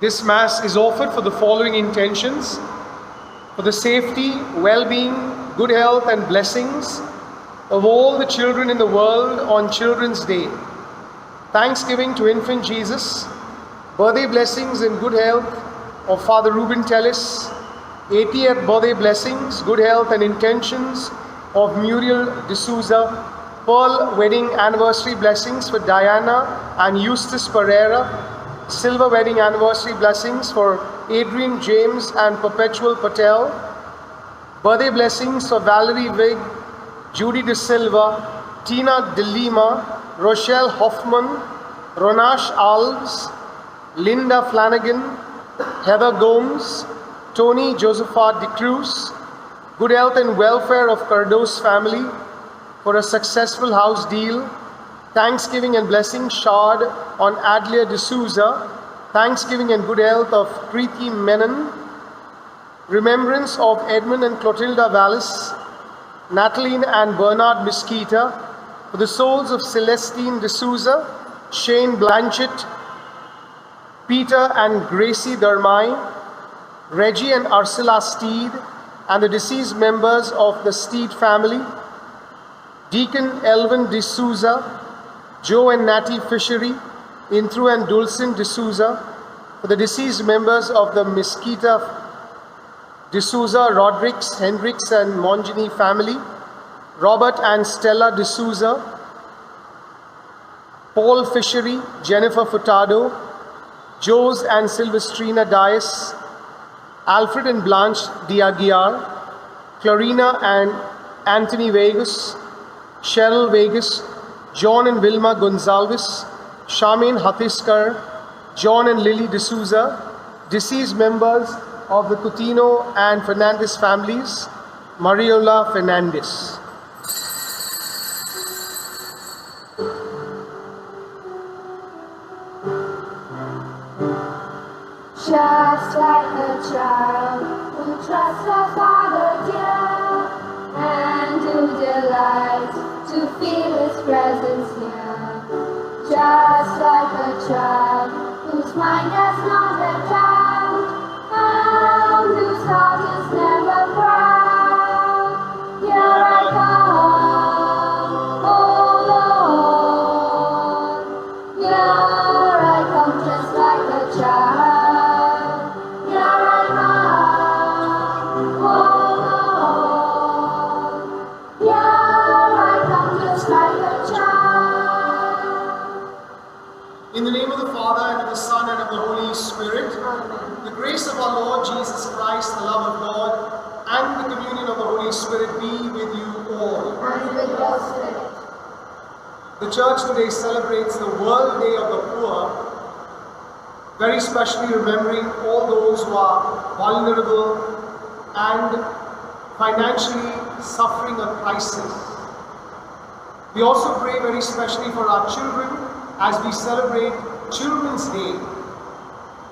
This Mass is offered for the following intentions: for the safety, well-being, good health and blessings of all the children in the world on Children's Day, thanksgiving to Infant Jesus, birthday blessings and good health of Father Ruben Tellis, 80th birthday blessings, good health and intentions of Muriel D'Souza, pearl wedding anniversary blessings for Diana and Eustace Pereira, silver wedding anniversary blessings for Adrian James and Perpetual Patel, birthday blessings for Valerie Vig, Judy De Silva, Tina De Lima, Rochelle Hoffman, Ronash Alves, Linda Flanagan, Heather Gomes, Tony Josephat De Cruz, good health and welfare of Cardos family for a successful house deal, thanksgiving and blessing showered on Adlia D'Souza, thanksgiving and good health of Preeti Menon, remembrance of Edmund and Clotilda Vallis, Natalie and Bernard Mesquita, for the souls of Celestine D'Souza, Shane Blanchett, Peter and Gracie Darmai, Reggie and Ursula Steed, and the deceased members of the Steed family, Deacon Elvin D'Souza, Joe and Natty Fishery, Intru and Dulcin D'Souza, for the deceased members of the Mesquita D'Souza, Rodrigues, Hendricks and Monjini family, Robert and Stella D'Souza, Paul Fishery, Jennifer Furtado, Jose and Silvestrina Dias, Alfred and Blanche Diaguiar, Clarina and Anthony Vegas, Cheryl Vegas, John and Vilma Gonzalez, Charmaine Hathiskar, John and Lily D'Souza, deceased members of the Coutinho and Fernandez families, Mariola Fernandez. Just like a child who trusts her Father dear, and who delights to feel His presence near. Just like a child whose mind has not a doubt, and whose heart is never proud. Here I come, oh Lord. Here I come just like a child. In the name of the Father, and of the Son, and of the Holy Spirit, the grace of our Lord Jesus Christ, the love of God, and the communion of the Holy Spirit be with you all. And with your spirit. The Church today celebrates the World Day of the Poor, very specially remembering all those who are vulnerable and financially suffering a crisis. We also pray very specially for our children as we celebrate Children's Day.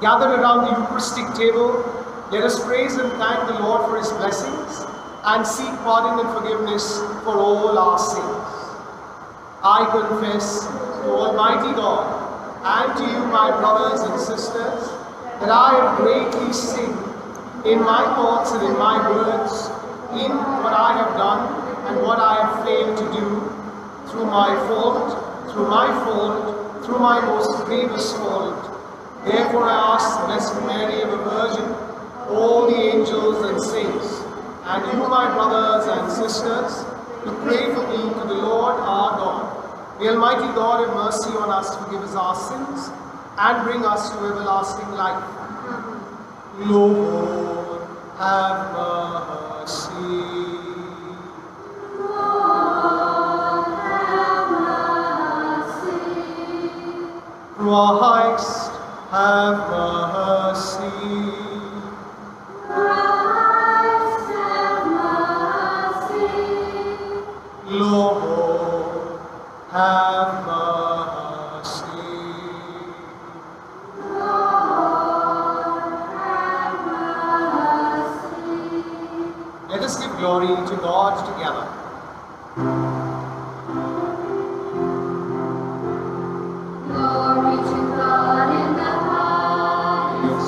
Gathered around the Eucharistic table, let us praise and thank the Lord for His blessings and seek pardon and forgiveness for all our sins. I confess to Almighty God and to you, my brothers and sisters, that I have greatly sinned in my thoughts and in my words, in what I have done and what I have failed to do, through my fault, through my most grievous fault. Therefore I ask the Blessed Mary, ever Virgin, all the angels and saints, and you, my brothers and sisters, to pray for me to the Lord our God. The Almighty God have mercy on us, forgive us our sins, and bring us to everlasting life. Lord, have mercy. Christ, have mercy. Christ, have mercy. Lord, have mercy. Lord, have mercy. Let us give glory to God together. Glory to God in the highest,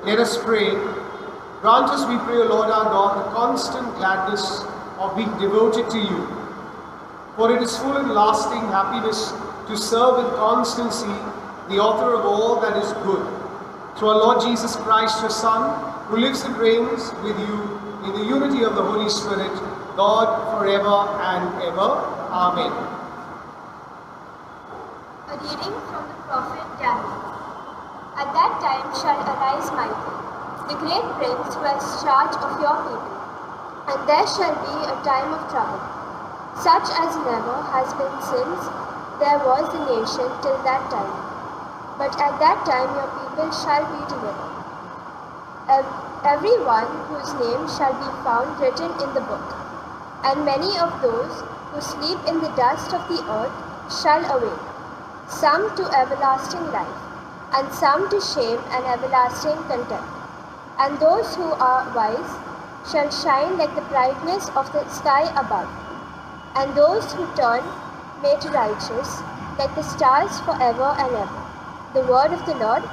Let us pray. Grant us, we pray, O Lord our God, the constant gladness of being devoted to you. For it is full and lasting happiness to serve with constancy the author of all that is good. Through our Lord Jesus Christ, your Son, who lives and reigns with you in the unity of the Holy Spirit, God forever and ever. Amen. A reading from the prophet Daniel. At that time shall arise Michael, the great prince who has charge of your people, and there shall be a time of trouble, such as never has been since there was a nation till that time. But at that time your people shall be delivered, every one whose name shall be found written in the book. And many of those who sleep in the dust of the earth shall awake, some to everlasting life, and some to shame and everlasting contempt. And those who are wise shall shine like the brightness of the sky above, and those who turn made righteous like the stars forever and ever. The word of the Lord.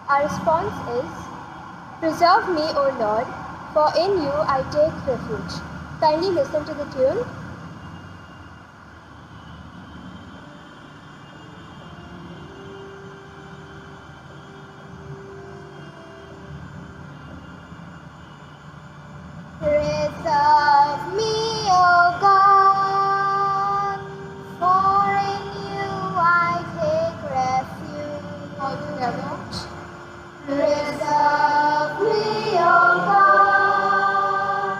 Our response is, Preserve me, O Lord, for in you I take refuge. Kindly listen to the tune. Preserve me, O God, for in you I take refuge. All together. Preserve me, O God,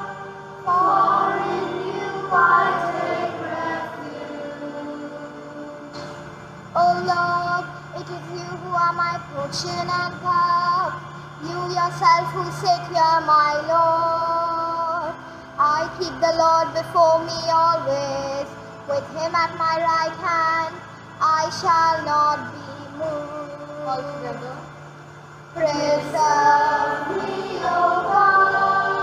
for in you I take refuge. O Lord, it is you who are my portion and cup, you yourself who sit here, my Lord. I keep the Lord before me always, with him at my right hand, I shall not be moved. All together. Preserve me, O God,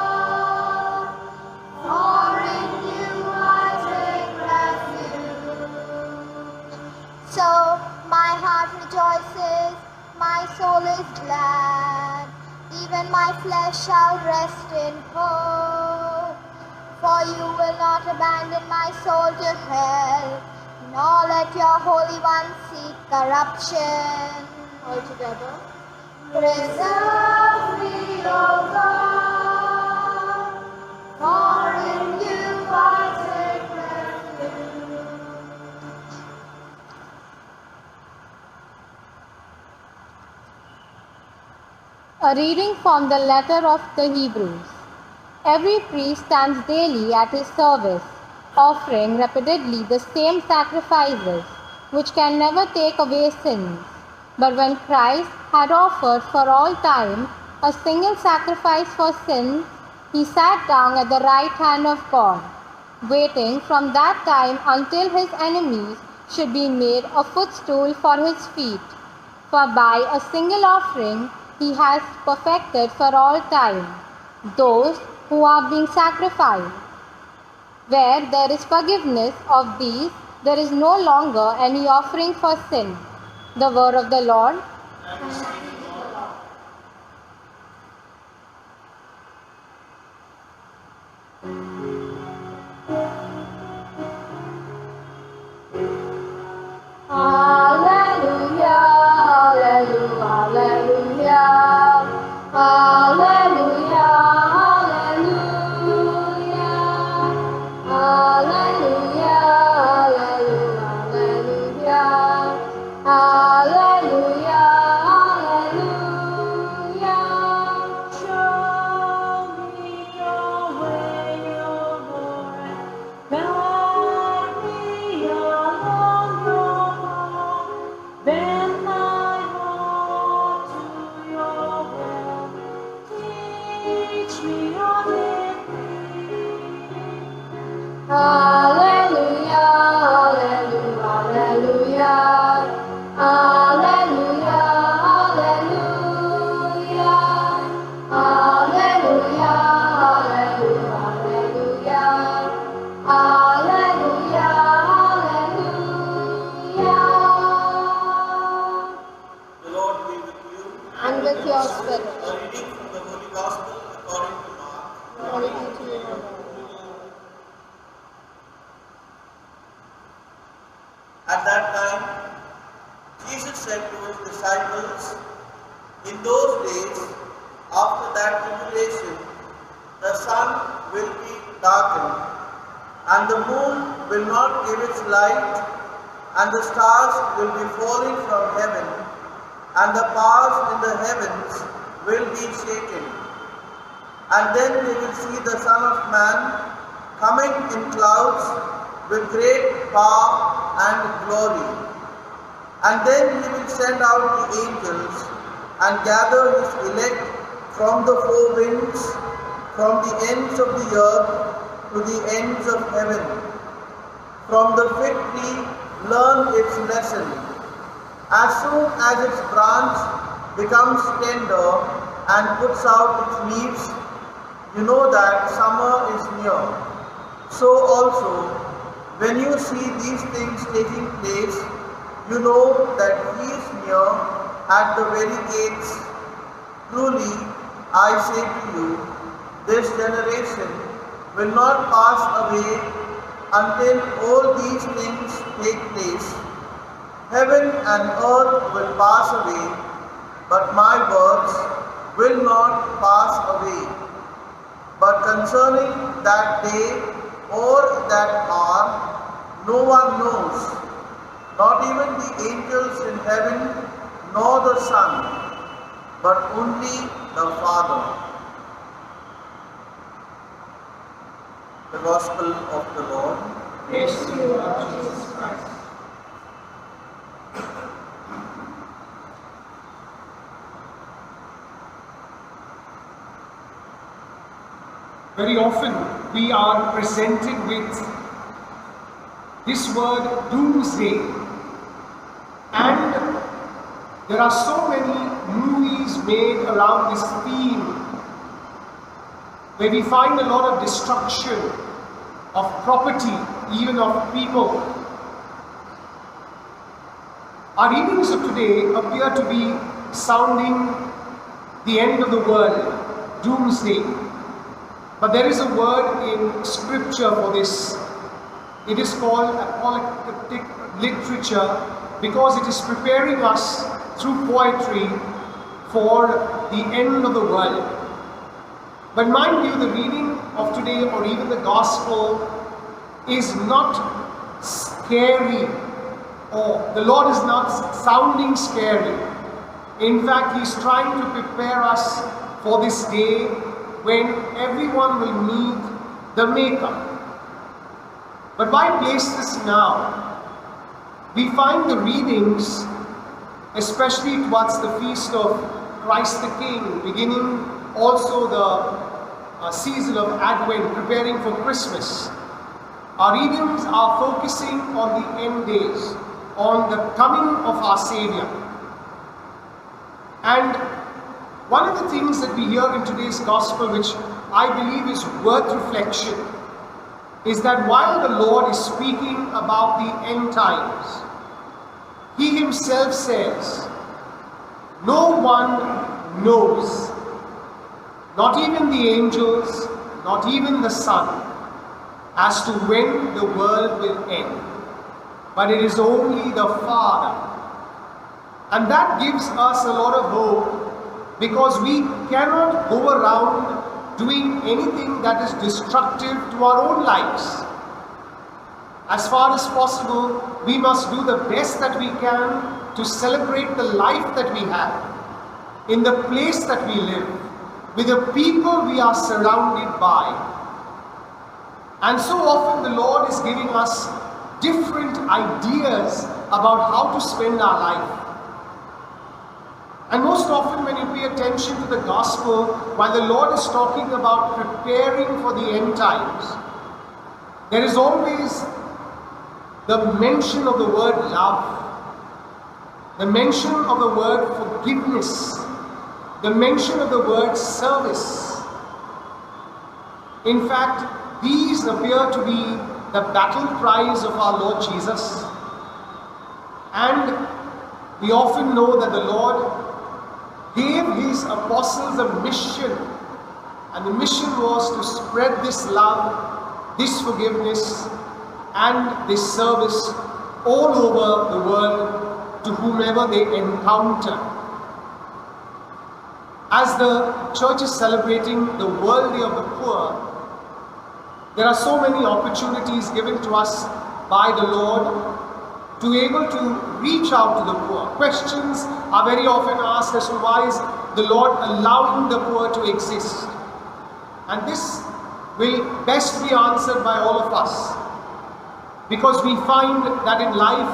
for in you I take refuge. So my heart rejoices, my soul is glad, even my flesh shall rest in hope. For you will not abandon my soul to hell, nor let your Holy One see corruption. All together. Preserve me, O God, for in you I take refuge. A reading from the letter of the Hebrews. Every priest stands daily at his service, offering repeatedly the same sacrifices, which can never take away sins. But when Christ had offered for all time a single sacrifice for sins, he sat down at the right hand of God, waiting from that time until his enemies should be made a footstool for his feet. For by a single offering he has perfected for all time those who are being sacrificed. Where there is forgiveness of these, there is no longer any offering for sin. The word of the Lord. Hallelujah, hallelujah, hallelujah, hallelujah, hallelujah, hallelujah, hallelujah, hallelujah, hallelujah. your Spirit. A reading from the Holy Gospel according to Mark. Glory be to you, O Lord. At that time, Jesus said to his disciples, "In those days, after that tribulation, the sun will be darkened, and the moon will not give its light, and the stars will be falling from heaven, and the powers in the heavens will be shaken. And then they will see the Son of Man coming in clouds with great power and glory. And then he will send out the angels and gather his elect from the four winds, from the ends of the earth to the ends of heaven. From the fig tree learn its lesson. As soon as its branch becomes tender and puts out its leaves, you know that summer is near. So also, when you see these things taking place, you know that he is near at the very gates. Truly, I say to you, this generation will not pass away until all these things take place. Heaven and earth will pass away, but my words will not pass away. But concerning that day or that hour, no one knows, not even the angels in heaven, nor the Son, but only the Father." The Gospel of the Lord. Praise to you, Lord Jesus Christ. Very often we are presented with this word doomsday, and there are so many movies made around this theme where we find a lot of destruction of property, even of people. Our readings of today appear to be sounding the end of the world, doomsday. But there is a word in scripture for this. It is called apocalyptic literature because it is preparing us through poetry for the end of the world. But mind you, the reading of today or even the gospel is not scary, or the Lord is not sounding scary. In fact, He is trying to prepare us for this day when everyone will meet the Maker. But why place this now? We find the readings, especially towards the feast of Christ the King, beginning also the season of Advent, preparing for Christmas. Our readings are focusing on the end days, on the coming of our Savior. And one of the things that we hear in today's gospel, which I believe is worth reflection, is that while the Lord is speaking about the end times, He Himself says, no one knows, not even the angels, not even the Son, as to when the world will end. But it is only the Father. And that gives us a lot of hope, because we cannot go around doing anything that is destructive to our own lives. As far as possible, we must do the best that we can to celebrate the life that we have, in the place that we live, with the people we are surrounded by. And so often the Lord is giving us different ideas about how to spend our life. And most often when you pay attention to the gospel, while the Lord is talking about preparing for the end times, there is always the mention of the word love, the mention of the word forgiveness, the mention of the word service. In fact, these appear to be the battle cries of our Lord Jesus. And we often know that the Lord gave his apostles a mission, and the mission was to spread this love, this forgiveness, and this service all over the world to whomever they encounter. As the church is celebrating the World Day of the Poor, there are so many opportunities given to us by the Lord to be able to reach out to the poor. Questions are very often asked as to why is the Lord allowing the poor to exist? And this will best be answered by all of us, because we find that in life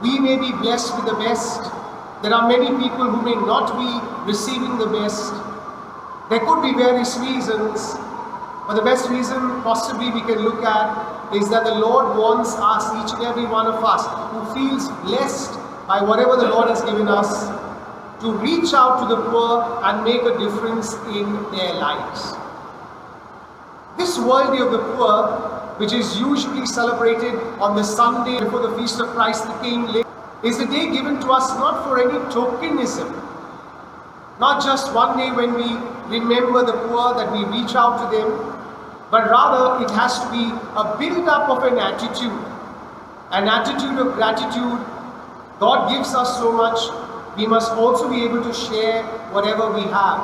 we may be blessed with the best. There are many people who may not be receiving the best. There could be various reasons, but the best reason possibly we can look at is that the Lord wants us, each and every one of us who feels blessed by whatever the Lord has given us, to reach out to the poor and make a difference in their lives. This World Day of the Poor, which is usually celebrated on the Sunday before the Feast of Christ the King, is a day given to us not for any tokenism, not just one day when we remember the poor that we reach out to them, but rather it has to be a build-up of an attitude of gratitude. God gives us so much, we must also be able to share whatever we have.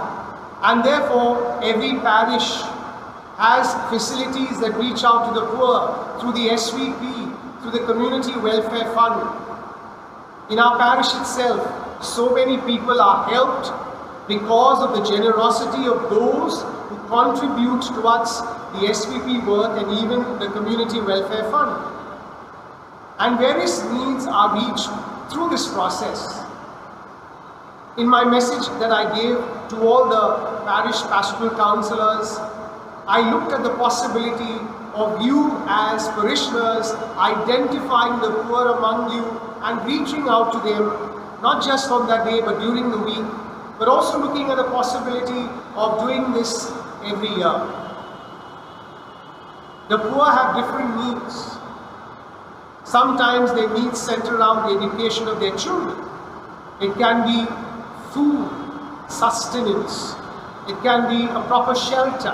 And therefore, every parish has facilities that reach out to the poor through the SVP, through the Community Welfare Fund. In our parish itself, so many people are helped because of the generosity of those who contribute towards the SVP work and even the Community Welfare Fund. And various needs are reached through this process. In my message that I gave to all the parish pastoral councillors, I looked at the possibility of you as parishioners identifying the poor among you and reaching out to them, not just on that day but during the week, but also looking at the possibility of doing this every year. The poor have different needs. Sometimes their needs center around the education of their children. It can be food, sustenance. It can be a proper shelter.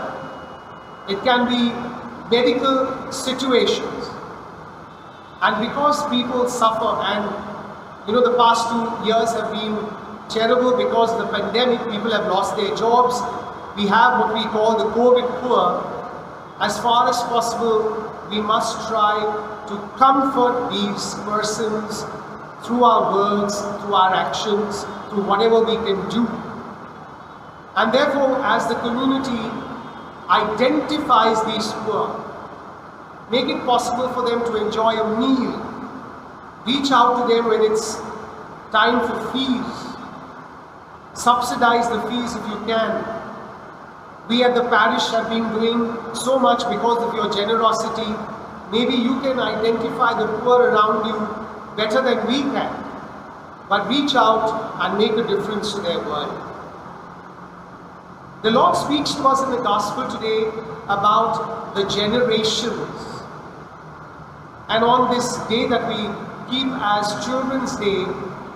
It can be medical situations. And because people suffer, and the past 2 years have been terrible because of the pandemic, people have lost their jobs. We have what we call the COVID poor. As far as possible, we must try to comfort these persons through our words, through our actions, through whatever we can do. And therefore, as the community identifies these poor, make it possible for them to enjoy a meal. Reach out to them when it's time for fees. Subsidize the fees if you can. We at the parish have been doing so much because of your generosity. Maybe you can identify the poor around you better than we can. But reach out and make a difference to their world. The Lord speaks to us in the Gospel today about the generations. And on this day that we keep as Children's Day,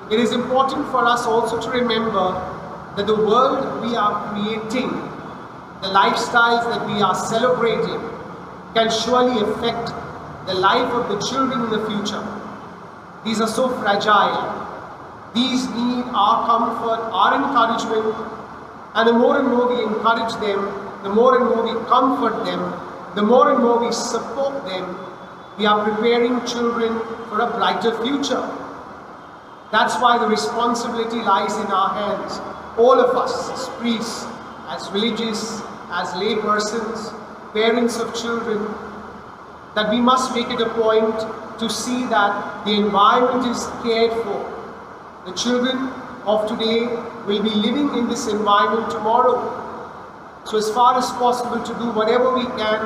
it is important for us also to remember that the world we are creating, the lifestyles that we are celebrating, can surely affect the life of the children in the future. These are so fragile. These need our comfort, our encouragement, and the more and more we encourage them, the more and more we comfort them, the more and more we support them, we are preparing children for a brighter future. That's why the responsibility lies in our hands. All of us, as priests, as religious, as lay persons, parents of children, that we must make it a point to see that the environment is cared for. The children of today will be living in this environment tomorrow. So as far as possible, to do whatever we can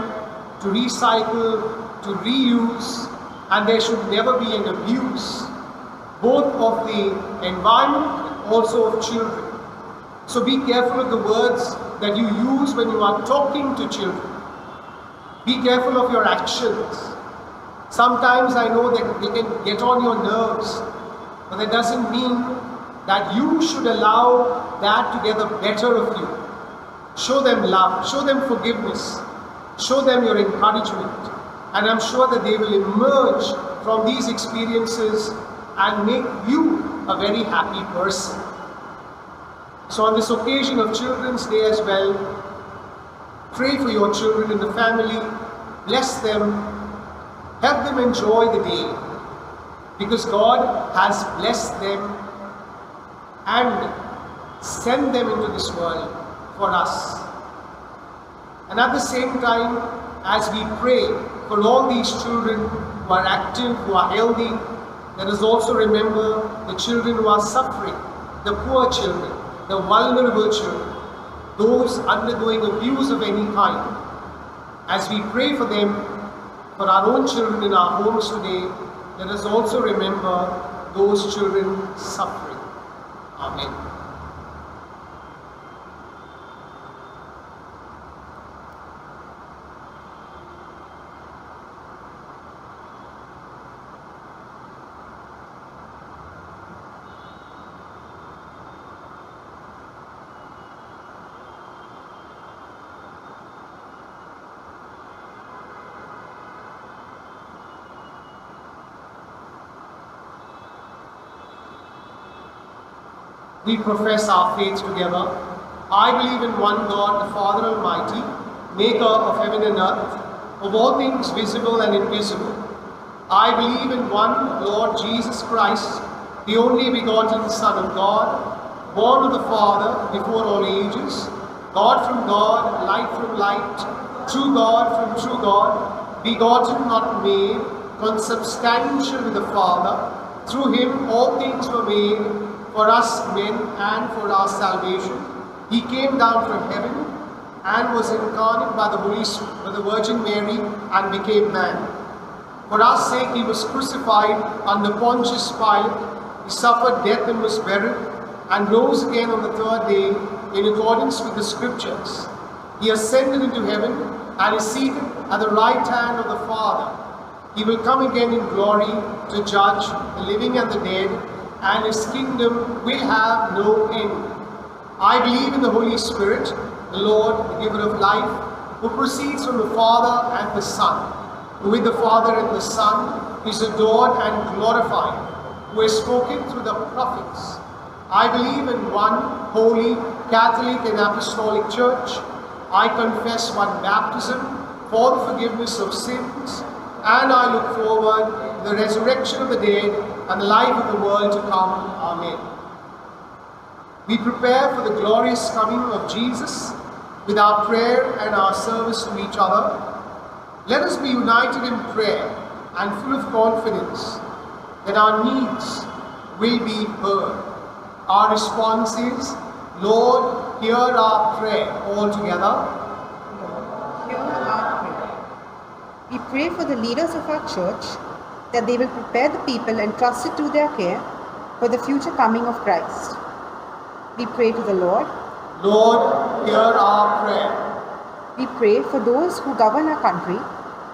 to recycle, to reuse, and there should never be an abuse, both of the environment and also of children. So be careful of the words that you use when you are talking to children. Be careful of your actions. Sometimes I know that they can get on your nerves, but that doesn't mean that you should allow that to get the better of you. Show them love, show them forgiveness, show them your encouragement, and I'm sure that they will emerge from these experiences and make you a very happy person. So on this occasion of Children's Day as well, pray for your children in the family, bless them, help them enjoy the day, because God has blessed them and sent them into this world for us. And at the same time, as we pray for all these children who are active, who are healthy, let us also remember the children who are suffering, the poor children, the vulnerable children, those undergoing abuse of any kind. As we pray for them, for our own children in our homes today, let us also remember those children suffering. Amen. We profess our faith together. I believe in one God, the Father Almighty, maker of heaven and earth, of all things visible and invisible. I believe in one Lord Jesus Christ, the only begotten Son of God, born of the Father before all ages, God from God, light from light, true God from true God, begotten, not made, consubstantial with the Father. Through him all things were made, for us men and for our salvation. He came down from heaven and was incarnate by the Holy Spirit, by the Virgin Mary, and became man. For our sake he was crucified under Pontius Pilate. He suffered death and was buried, and rose again on the third day in accordance with the Scriptures. He ascended into heaven and is seated at the right hand of the Father. He will come again in glory to judge the living and the dead, and his kingdom will have no end. I believe in the Holy Spirit, the Lord, the giver of life, who proceeds from the Father and the Son, who with the Father and the Son is adored and glorified, who has spoken through the prophets. I believe in one holy, Catholic and Apostolic Church. I confess one baptism for the forgiveness of sins, and I look forward to the resurrection of the dead and the life of the world to come. Amen. We prepare for the glorious coming of Jesus with our prayer and our service to each other. Let us be united in prayer and full of confidence that our needs will be heard. Our response is, Lord, hear our prayer. All together. Hear our prayer. We pray for the leaders of our church, that they will prepare the people entrusted to their care for the future coming of Christ. We pray to the Lord. Lord, hear our prayer. We pray for those who govern our country,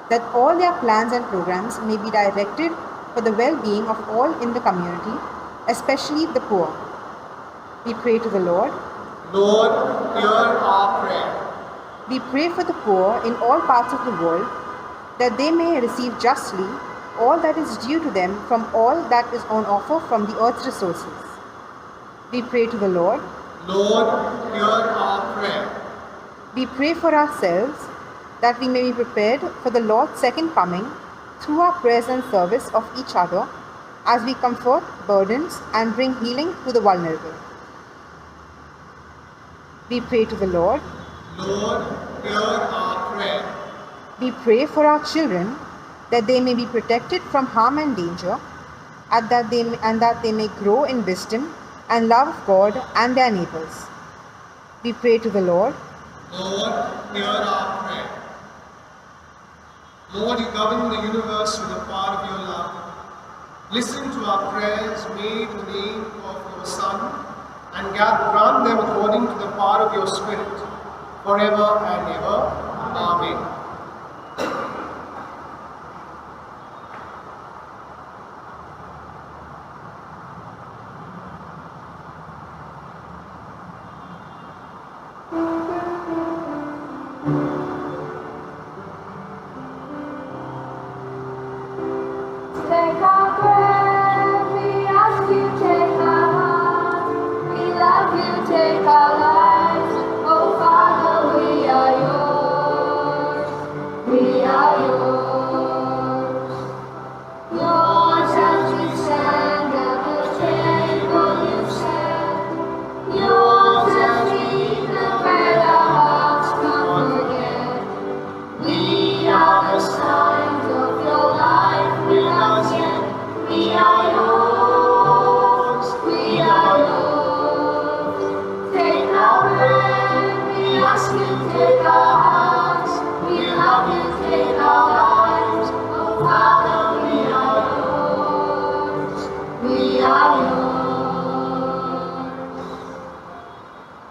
that all their plans and programs may be directed for the well-being of all in the community, especially the poor. We pray to the Lord. Lord, hear our prayer. We pray for the poor in all parts of the world, that they may receive justly all that is due to them from all that is on offer from the earth's resources. We pray to the Lord. Lord, hear our prayer. We pray for ourselves, that we may be prepared for the Lord's second coming through our prayers and service of each other, as we comfort burdens and bring healing to the vulnerable. We pray to the Lord. Lord, hear our prayer. We pray for our children, that they may be protected from harm and danger, and that they may grow in wisdom and love of God and their neighbors. We pray to the Lord. Lord, hear our prayer. Lord, you govern the universe with the power of your love. Listen to our prayers made in the name of your Son, and grant them according to the power of your Spirit, forever and ever. Amen.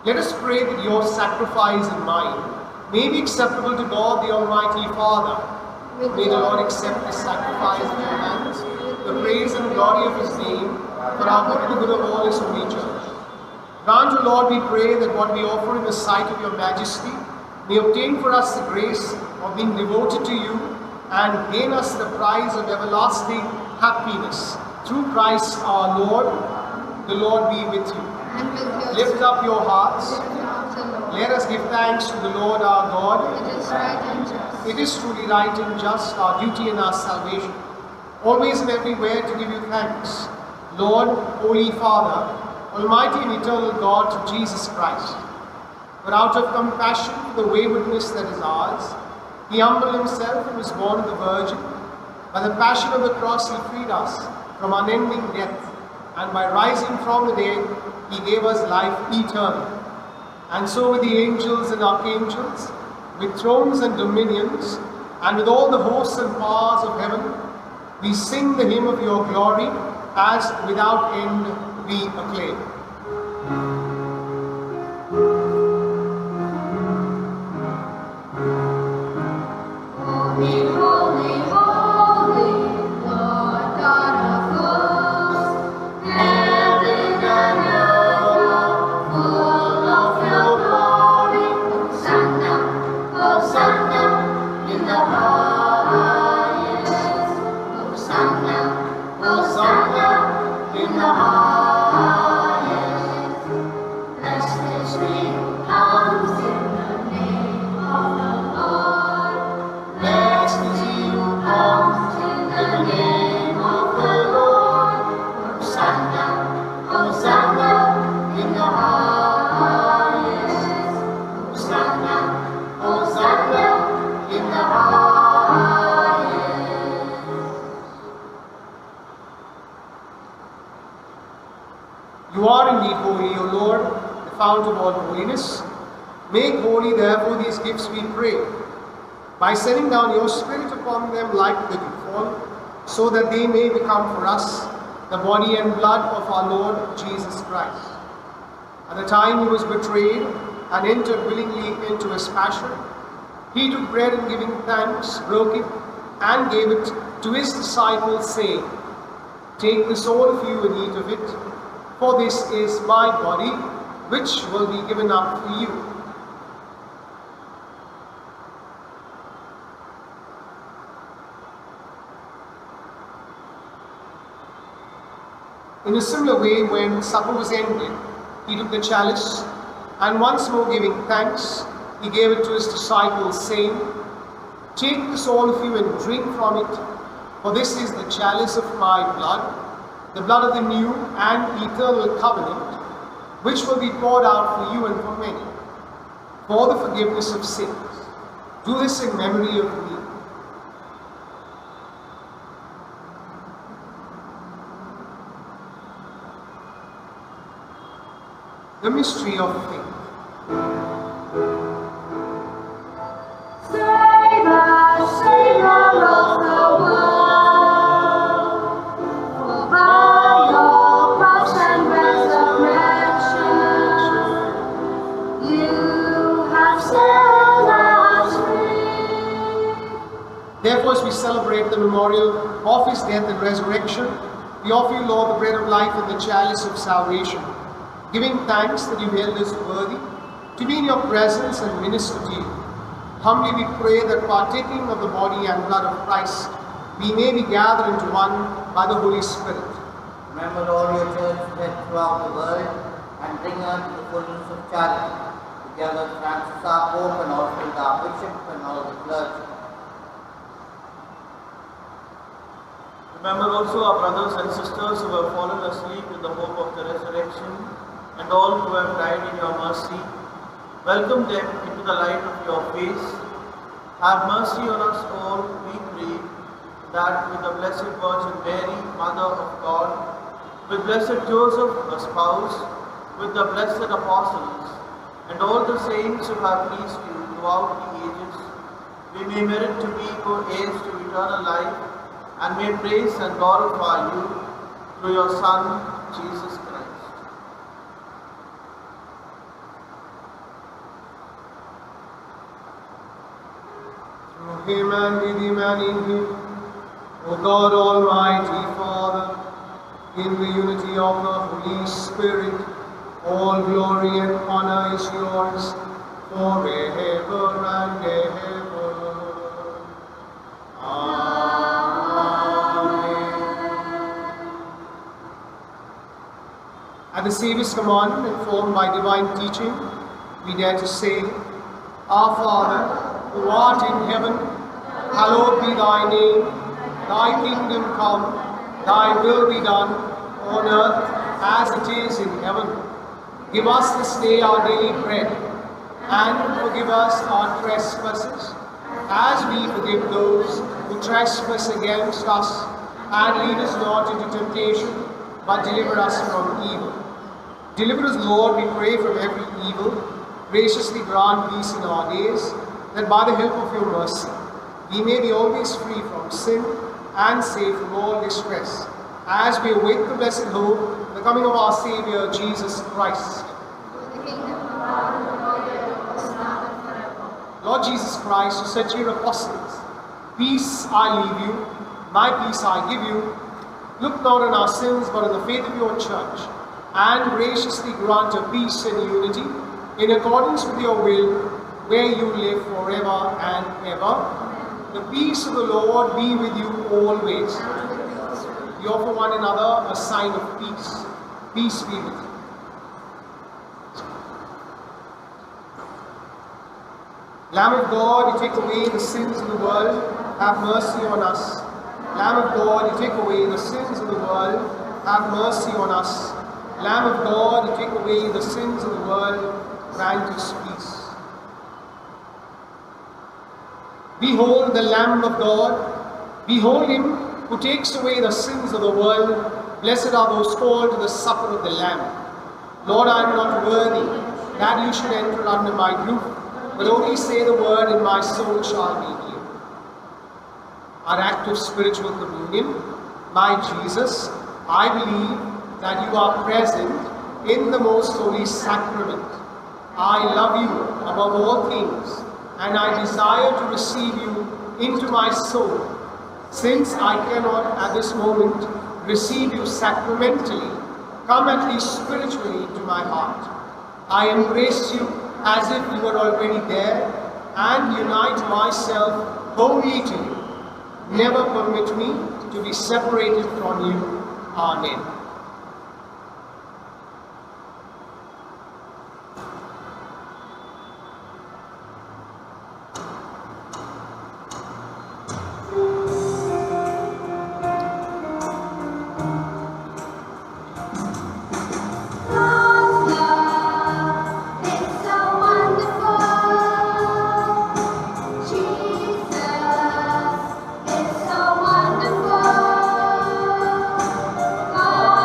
Let us pray that your sacrifice and mine may be acceptable to God the Almighty Father. May the Lord accept this sacrifice at your hands, the praise and glory of his name, for our good and the good of all his holy church. Grant, O Lord, we pray, that what we offer in the sight of your majesty may obtain for us the grace of being devoted to you and gain us the prize of everlasting happiness. Through Christ our Lord, the Lord be with you. And with yours. Lift up your hearts. Lift up the Lord. Let us give thanks to the Lord our God. It is right and just. It is truly right and just, our duty and our salvation, always and everywhere to give you thanks, Lord, Holy Father, Almighty and eternal God, through Jesus Christ. For out of compassion for the waywardness that is ours, he humbled himself and was born of the Virgin. By the passion of the cross he freed us from unending death, and by rising from the dead he gave us life eternal. And so with the angels and archangels, with thrones and dominions, and with all the hosts and powers of heaven, we sing the hymn of your glory, as without end we acclaim. Holy, holy, holy, Lord God of hosts, heaven and earth are full of your glory. Hosanna, Hosanna in the highest. Hosanna, Hosanna in the highest. Blessed he comes in the name of the Lord. Blessed is he who comes in the name of the Lord. Hosanna, Hosanna in the highest. Hosanna, Hosanna in the highest. You are indeed holy, O Lord, the fount of all holiness. Make holy, therefore, these gifts, we pray, by sending down your Spirit upon them like the dewfall, so that they may become for us the body and blood of our Lord Jesus Christ. At the time he was betrayed and entered willingly into his passion, he took bread and giving thanks, broke it, and gave it to his disciples, saying, Take this, all of you, and eat of it, for this is my body, which will be given up for you. In a similar way, when supper was ended, he took the chalice, and once more giving thanks, he gave it to his disciples, saying, Take this, all of you, and drink from it, for this is the chalice of my blood, the blood of the new and eternal covenant, which will be poured out for you and for many, for the forgiveness of sins. Do this in memory of me. The mystery of faith. Savior of the world, for by your cross and resurrection, you have set us free. Therefore, as we celebrate the memorial of his death and resurrection, we offer you, Lord, the bread of life and the chalice of salvation, giving thanks that you held us worthy to be in your presence and minister to you. Humbly we pray that partaking of the body and blood of Christ, we may be gathered into one by the Holy Spirit. Remember all your church spread throughout the world and bring her to the fullness of charity. Together with Francis our Pope and also with our Bishop and all the clergy. Remember also our brothers and sisters who have fallen asleep in the hope of the resurrection, and all who have died in your mercy. Welcome them into the light of your face. Have mercy on us all, we pray, that with the Blessed Virgin Mary, Mother of God, with Blessed Joseph, her spouse, with the blessed apostles, and all the saints who have pleased you throughout the ages, we may merit to be co-heirs to eternal life, and may praise and glorify you through your Son, Jesus Christ. him and with him and in him, O God Almighty Father, in the unity of the Holy Spirit, all glory and honor is yours forever and ever. Amen. At the Saviour's command, informed by divine teaching, we dare to say, Our Father, who art in heaven, hallowed be thy name. Thy kingdom come, thy will be done, on earth as it is in heaven. Give us this day our daily bread, and forgive us our trespasses, as we forgive those who trespass against us. And lead us not into temptation, but deliver us from evil. Deliver us, Lord, we pray, from every evil. Graciously grant peace in our days, that by the help of your mercy, we may be always free from sin and safe from all distress, as we await the blessed hope, the coming of our Saviour, Jesus Christ. Lord Jesus Christ, who said to your apostles, Peace I leave you, my peace I give you, look not on our sins, but on the faith of your church, and graciously grant her peace and unity, in accordance with your will, where you live forever and ever. The peace of the Lord be with you always. We offer one another a sign of peace. Peace be with you. Lamb of God, you take away the sins of the world, have mercy on us. Lamb of God, you take away the sins of the world, have mercy on us. Lamb of God, you take away the sins of the world, grant us peace. Behold the Lamb of God. Behold him who takes away the sins of the world. Blessed are those called to the supper of the Lamb. Lord, I am not worthy that you should enter under my roof, but only say the word, and my soul shall be healed. Our act of spiritual communion. My Jesus, I believe that you are present in the most holy sacrament. I love you above all things, and I desire to receive you into my soul. Since I cannot at this moment receive you sacramentally, come at least spiritually into my heart. I embrace you as if you were already there, and unite myself wholly to you. Never permit me to be separated from you. Amen. God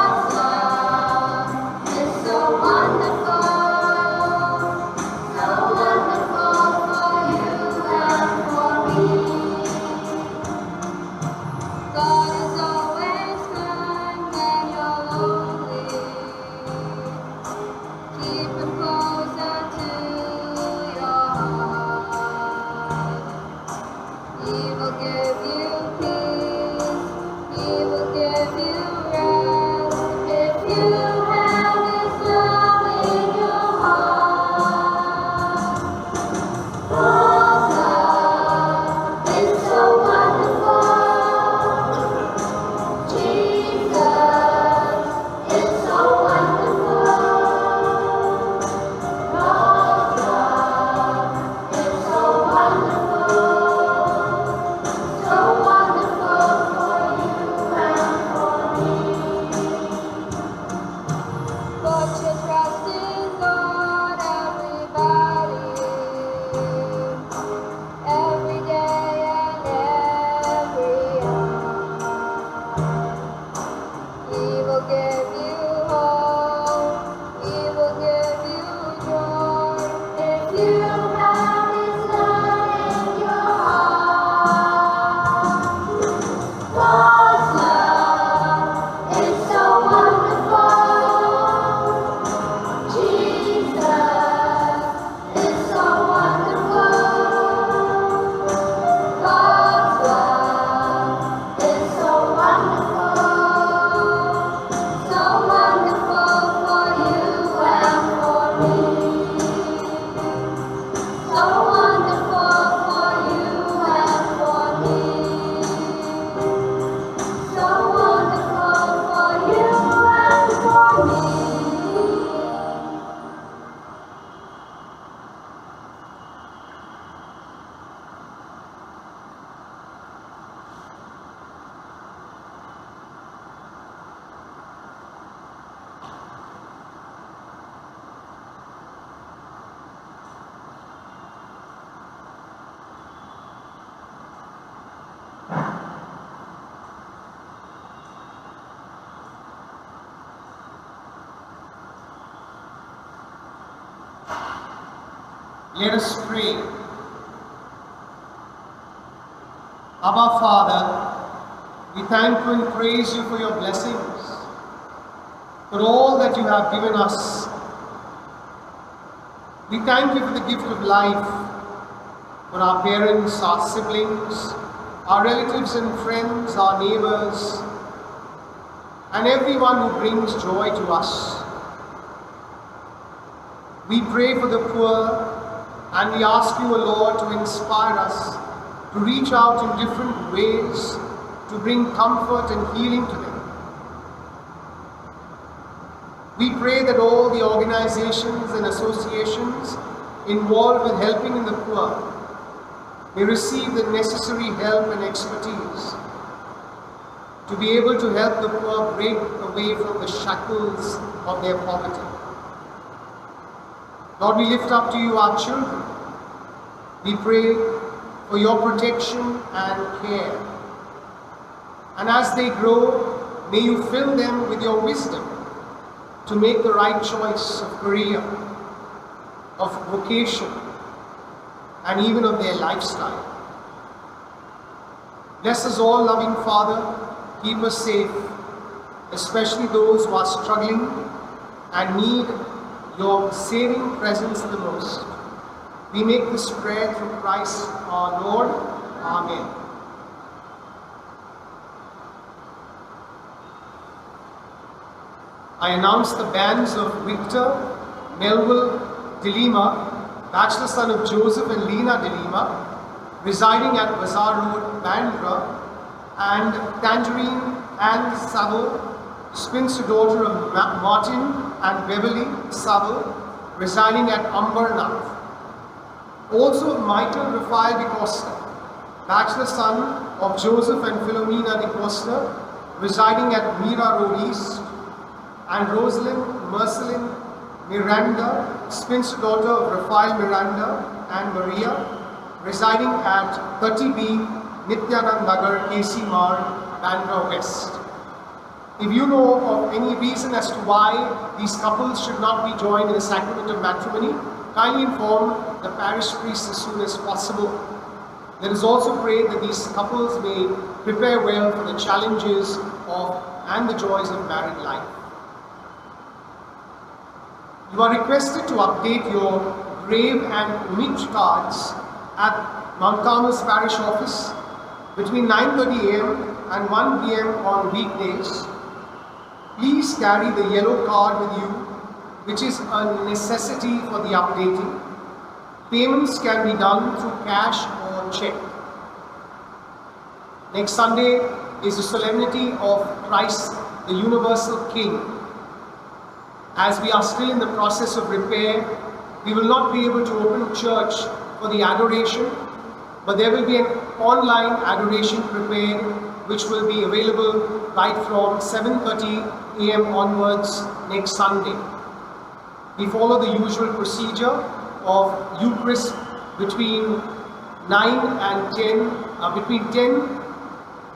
Let us pray. Abba Father, we thank you and praise you for your blessings, for all that you have given us. We thank you for the gift of life, for our parents, our siblings, our relatives and friends, our neighbors, and everyone who brings joy to us. We pray for the poor, and we ask you, O Lord, to inspire us to reach out in different ways to bring comfort and healing to them. We pray that all the organizations and associations involved with helping in the poor may receive the necessary help and expertise to be able to help the poor break away from the shackles of their poverty. Lord, we lift up to you our children. We pray for your protection and care. And as they grow, may you fill them with your wisdom to make the right choice of career, of vocation, and even of their lifestyle. Bless us all, loving Father. Keep us safe, especially those who are struggling and need your saving presence the most. We make this prayer through Christ our Lord. Amen. I announce the bands of Victor Melville de Lima, bachelor son of Joseph and Lena de Lima, residing at Bazaar Road, Bandra, and Tangerine Ann Saville, spinster daughter of Martin and Beverly Saville, residing at Ambernath. Also Michael Rafael de Costa, bachelor son of Joseph and Philomena de Costa, residing at Mira Road East, and Rosalind Marceline Miranda, spinster daughter of Rafael Miranda and Maria, residing at 30B Nityanand Nagar, KC Mar, Bandra West. If you know of any reason as to why these couples should not be joined in the sacrament of matrimony, kindly inform the parish priest as soon as possible. Let us also pray that these couples may prepare well for the challenges of and the joys of married life. You are requested to update your grave and umich cards at Mount Carmel's parish office between 9:30 a.m. and 1 p.m. on weekdays. Please carry the yellow card with you, which is a necessity for the updating. Payments can be done through cash or check. Next Sunday is the solemnity of Christ, the Universal King. As we are still in the process of repair, we will not be able to open church for the adoration, but there will be an online adoration prepared, which will be available right from 7:30 a.m. onwards next Sunday. We follow the usual procedure of Eucharist between 9 and 10, between 10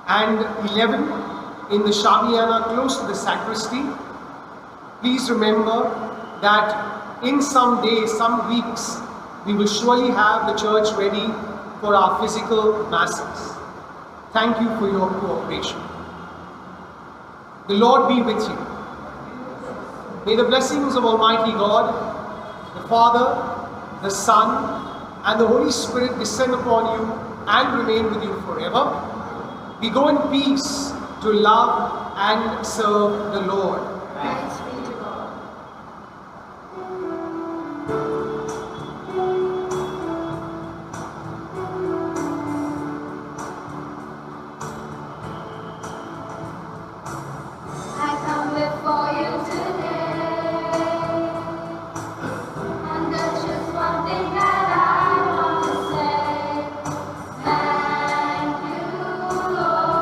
and 11 in the Shamiana close to the sacristy. Please remember that in some days, some weeks, we will surely have the church ready for our physical masses. Thank you for your cooperation. The Lord be with you. May the blessings of Almighty God, the Father, the Son, and the Holy Spirit descend upon you and remain with you forever. We go in peace to love and serve the Lord. Thanks be to God. I come before you today, and there's just one thing that I want to say. Thank you, Lord.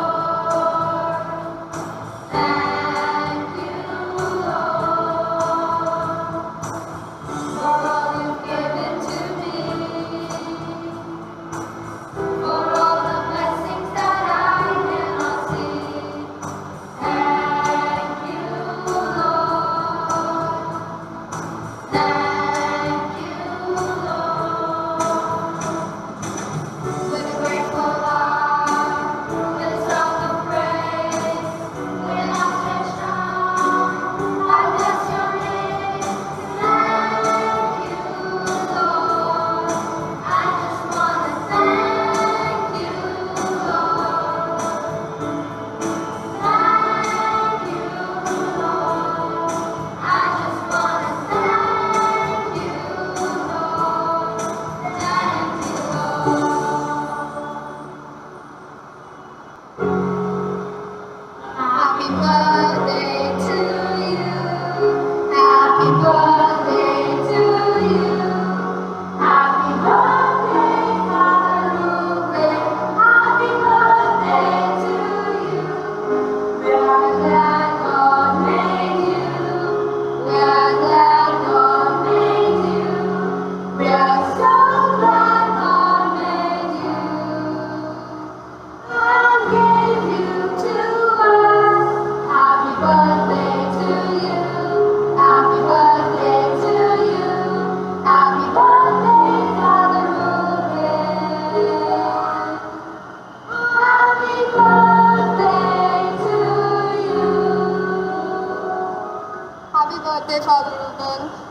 Thank you, Namaste, Father Ruben.